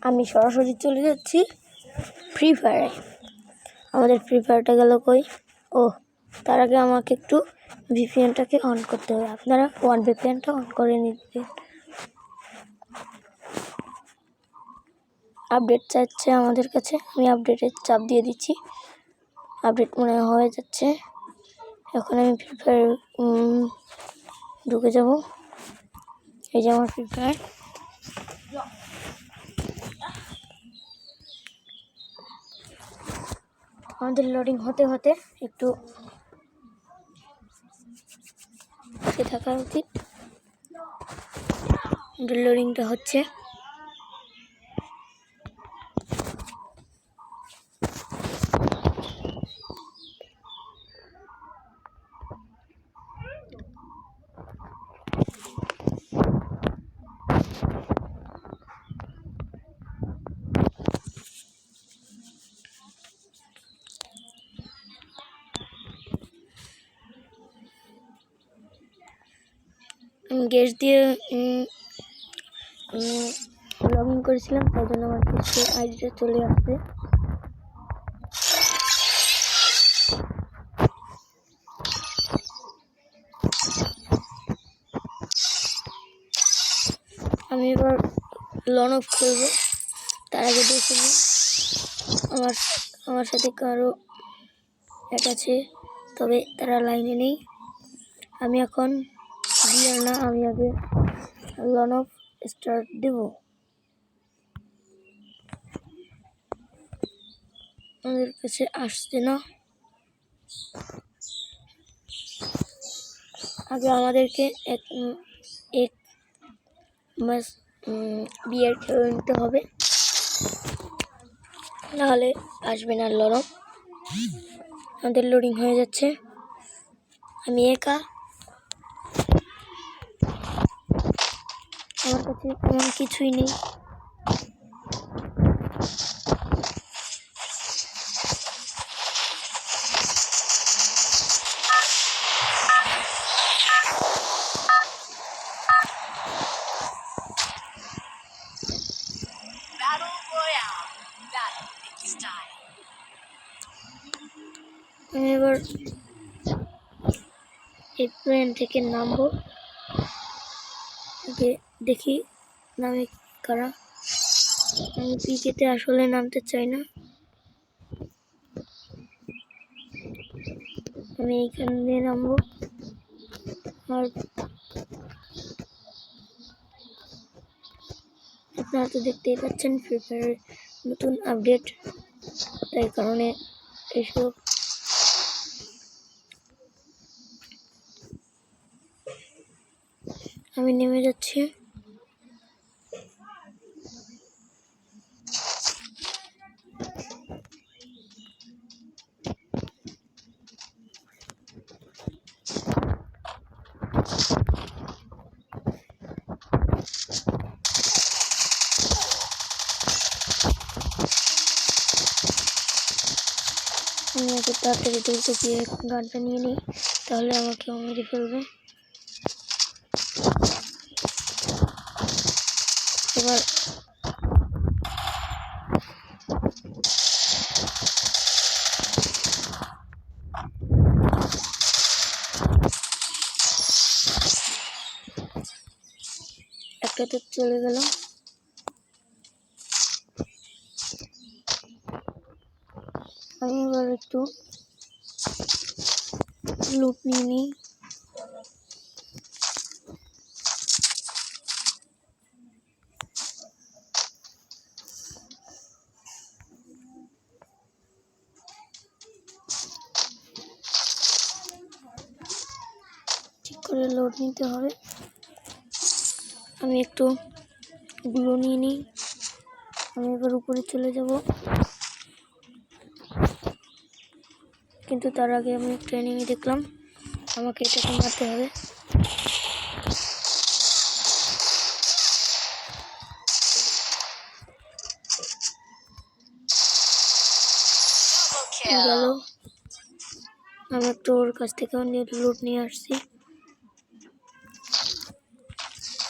আমি সরাসরি চলে যাচ্ছি ফ্রি ফায়ারে। আমাদের ফ্রি ফায়ারটা গেল কই? ও, তার আগে আমাকে একটু ভিপিএনটাকে অন করতে হবে। আপনারা ওয়ান ভিপিএনটা অন করে নিবেন। আপডেট চাইছে আমাদের কাছে, আমি আপডেটের চাপ দিয়ে দিচ্ছি। আপডেট মনে হয়ে যাচ্ছে। এখন আমি ফ্রি ফায়ার ঢুকে যাব। এই যে আমার ফ্রি ফায়ার। আমাদের লোডিং হতে হতে একটু থাকা উচিত। লোডিংটা হচ্ছে। গ্যাস দিয়ে লগ ইন করেছিলাম, তাই জন্য আমার কাছে আইডিটা চলে আসছে। আমি এবার লন অফ করবো। তার আগে দেখে নিই আমার সাথে কারো অ্যাড আছে, তবে তারা লাইনে নেই। আমি এখন আমি আগে লন অফ স্টার্ট দেব। আমাদের কাছে আসছে না। আগে আমাদেরকে এক মাস বিয়ার খেয়ে নিতে হবে, নাহলে আসবে না লন অফ। আমাদের লোডিং হয়ে যাচ্ছে। আমি একা, আমার কাছে তেমন কিছুই নেই। আমি এবার এই প্লেন থেকে নামবো। দেখি নামে কারা। আমি পিকেতে আসলে নামতে চাই না। আমি এইখান দিয়ে নামবো। আর আপনারা তো দেখতেই পাচ্ছেন ফ্রি ফায়ারের নতুন আপডেট, তাই কারণে এসব। আমি নেমে যাচ্ছি। আমি আগে তাড়াতাড়ি দৌড়তে গিয়ে গানটা নিয়ে নিই, তাহলে আমাকেও মেরে ফেলবে। এবার একটাতে চলে গেল। আমি এবার একটু লুট নিয়ে নিই। ঠিক করে লোড নিতে হবে। আমি একটু গুলো নিয়ে নিই। আমি এবার উপরে চলে যাব, কিন্তু তার আগে আমি ট্রেনিংয়ে দেখলাম আমাকে এটাকে মারতে হবে। গেল। আমি একটু ওর কাছ থেকে লুট নিয়ে আসছি।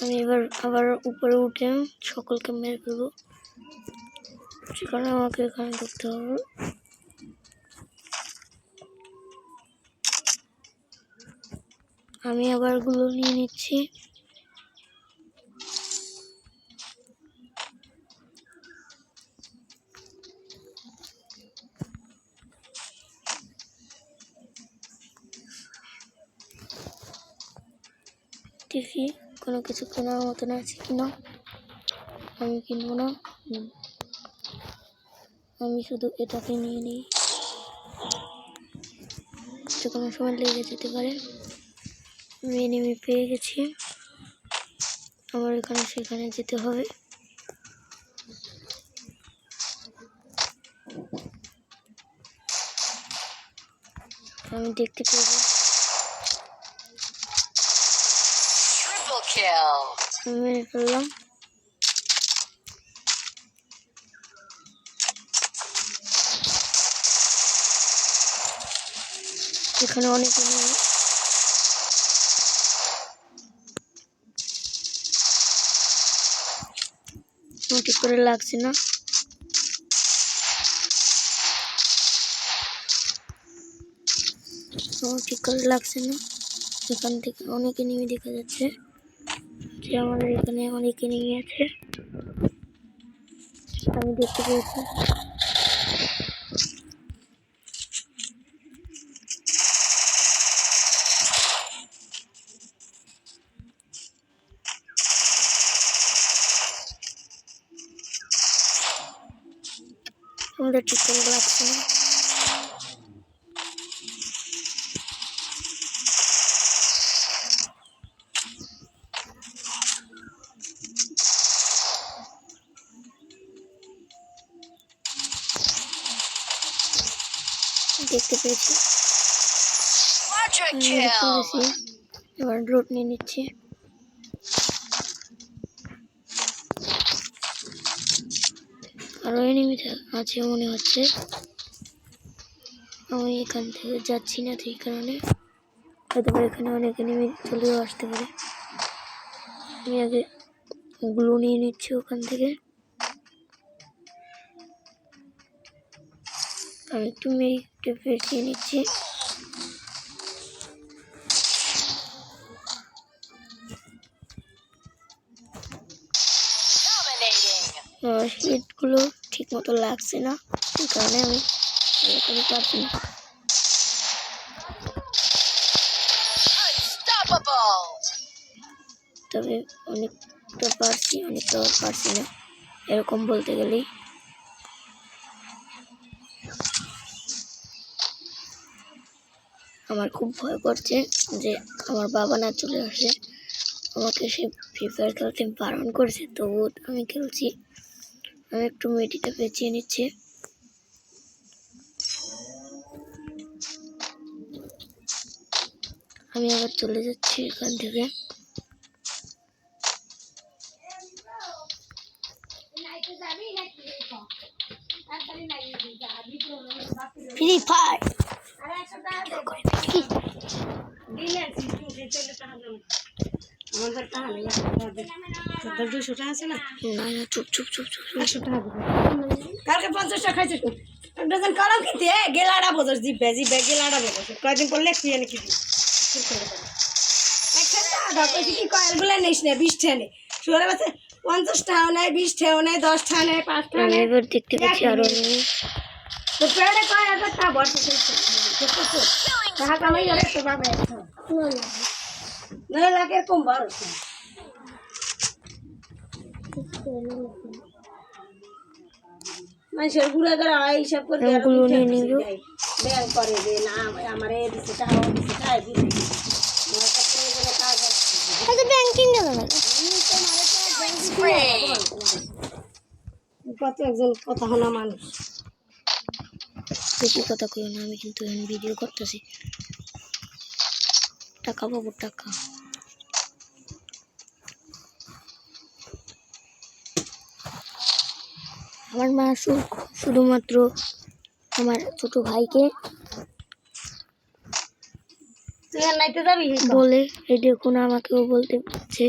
আমি এবার আবার উপরে উঠে সকলকে মেরে ফেলবো। সেখানে আমাকে এখানে করতে হবে। আমি আবার গুলো নিয়ে নিচ্ছি। দেখি কোনো কিছু কেনার মতন আছে কিনা। আমি কিনবো না, আমি শুধু এটাকে নিয়ে নিই, যে কোনো সময় লেগে যেতে পারে। আমি পেয়ে গেছি, আমার এখানে সেখানে যেতে হবে। আমি দেখতে পেয়েছি মেরে ফেললাম। এখানে অনেক ঠিক করে লাগছে না। ঠিক করে লাগছে না। এখান থেকে অনেক এনিমি দেখা যাচ্ছে, যে আমাদের এখানে অনেক এনিমি আছে, আমি দেখতে পেয়েছি। আমাদের ঠিক করে লাগছে না। দেখতে পেয়েছি, এবার ড্রপ নিয়ে নিচ্ছি। আরো এনিমি আছে মনে হচ্ছে, আমি এখান থেকে যাচ্ছি না, সেই কারণে হয়তো এখানে অনেক এনিমি চলেও আসতে পারে। আমি আগে গ্লু নিয়ে নিচ্ছি ওখান থেকে। আমি একটু মেরিটে ফেরছিয়ে নিচ্ছি। হিটগুলো ঠিক মতো লাগছে না, সেই কারণে আমি এখানে পারছি না। তবে অনেকটা পারছি, অনেকটা পারছি না, এরকম বলতে গেলেই। আমার খুব ভয় করছে যে আমার বাবা না চলে আসে। আমাকে সে ফ্রি ফায়ার খেলতে বারণ করেছে, তবুও আমি খেলছি। আমি একটু মেডিটা পেঁচিয়ে নিচ্ছি। আমি আবার চলে যাচ্ছি এখান থেকে। ফ্রি ফায়ার চুপ চুপ চুপ চুপ। 100 টাকা কালকে 50 টাকা খাইছিস ডজন কলম কিনতে গেলাড়া বোঝস জিব্বে জিব্বে গেলাড়া বোঝস কয়দিন করলে তুই এনে কিনবি একটা টাকা কইছি কি কয়েলগুলো নিস না 20 টাকা নে শুয়ারে বাসে 50 টাকা নেয় 20 টাকা নেয় 10 টাকা নেয় 5 টাকা নেয়। এবার দেখতে পাচ্ছি আরো নেই তো পেড়ে কয় হাজার টাকা বর্ষে তো টাকা কামাই করে তো বাবা নয় লাখের কম বড় মানুষের ঘুরে ঘুরে হিসাব করে ব্যায়াম করে যে না আমার এ দিচ্ছে টাকা ও দিচ্ছে তাই দিচ্ছে কত একজন কথা শোনা মানুষ বেশি কথা কই না, আমি কিন্তু ভিডিও করতেছি। টাকা পাবো টাকা। আমার মা শুধুমাত্র আমার ছোট ভাইকে তুই আর নাইতে যাবি বলে, এই দেখুন আমাকেও বলতে পারছে।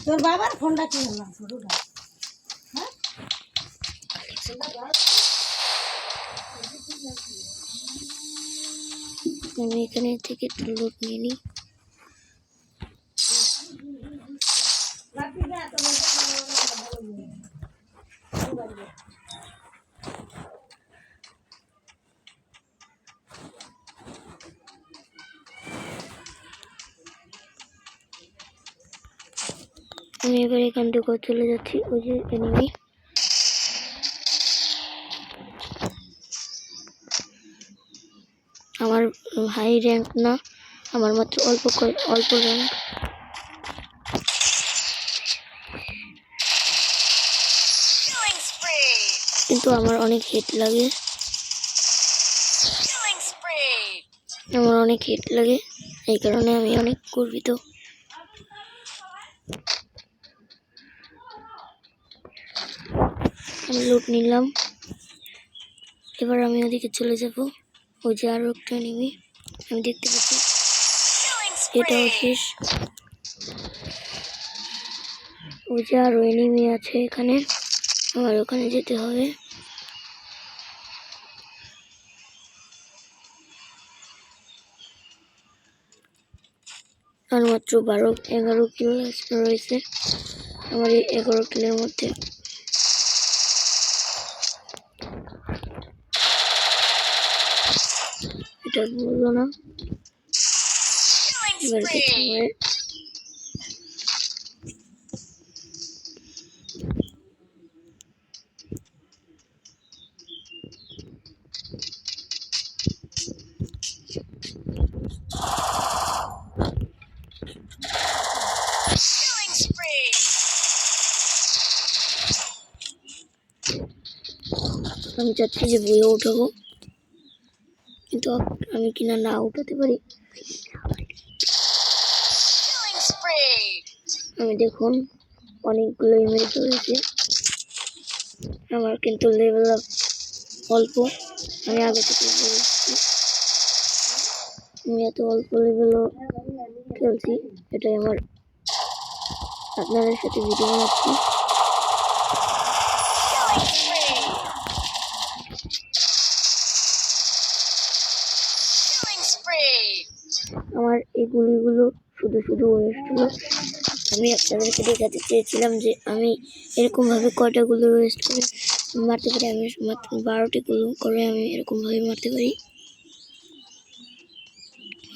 তোর বাবার ফোনটা কি হলাম ছোটটা হ্যাঁ আমি এখানে থেকে একটু লোড নিয়ে নিই। আমি এবার এখান থেকে চলে যাচ্ছি ওই যে এনিমি। আমার হাই র্যাঙ্ক না, আমার মাত্র অল্প র্যাঙ্ক। কিন্তু আমার অনেক হিট লাগে, এই কারণে আমি অনেক গর্বিত। আমি লুট নিলাম, এবার আমি ওদিকে চলে যাব। ওই যে আরো একটা এনিমি আমি দেখতে পাচ্ছি, এটাও শেষ। ওই যে আরো এনিমি আছে এখানে, আমার ওখানে যেতে হবে। আর মাত্র 11 কিল রয়েছে আমার এই 11 কিলের মধ্যে। এটা বললো না, এবার আমি চাচ্ছি যে বইয়ে উঠাবো, কিন্তু আমি কিনা না উঠাতে পারি। আমি দেখুন অনেকগুলো ইমেজ রয়েছে, আমার কিন্তু লেভেল আপ অল্প। আমি আগে থেকে বলছি আমি এত অল্প লেভেলও খেলছি, এটাই আমার আপনাদের সাথে ভিডিও বানাচ্ছি। আমার এই গুলিগুলো শুধু ওয়েস্ট হলো। আমি আপনাদেরকে দেখাতে চেয়েছিলাম যে আমি এরকমভাবে কয়টা গুলো ওয়েস্ট করে মারতে পারি। আমি মাত্র 12টি গুলো করে আমি এরকমভাবে মারতে পারি।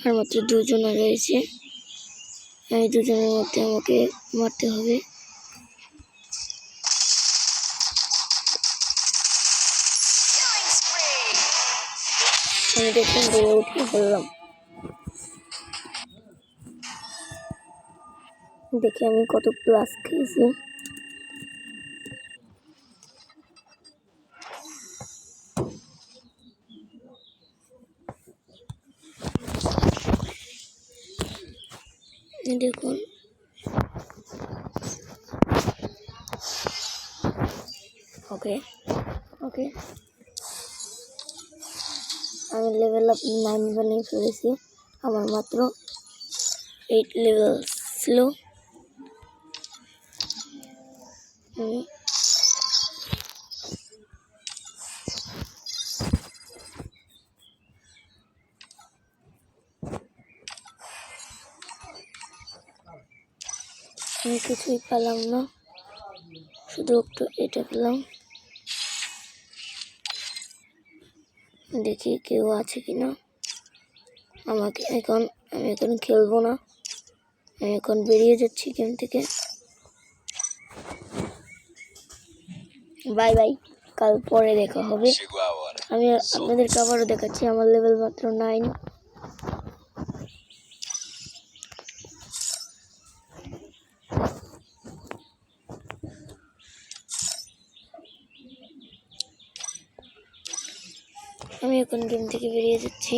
আর মাত্র 2 জন রয়েছে, এই 2 জনের মধ্যে আমাকে মারতে হবে। আমি দেখুন বলে উঠে বললাম, দেখি আমি কত প্লাস খেয়েছি। দেখুন ওকে আমি লেভেল আপ 9 বানিয়ে ফেলেছি। আমার মাত্র 8 লেভেল ছিল। আমি কিছুই পেলাম না, শুধু একটু এটা পেলাম। দেখি কেউ আছে কিনা। আমি এখন খেলবো না, আমি এখন বেরিয়ে যাচ্ছি গেম থেকে। বাই বাই, কাল পরে দেখা হবে। আমি আপনাদেরকে আবারও দেখাচ্ছি, আমার লেভেল মাত্র 9। আমি এখন গেম থেকে বেরিয়ে যাচ্ছি।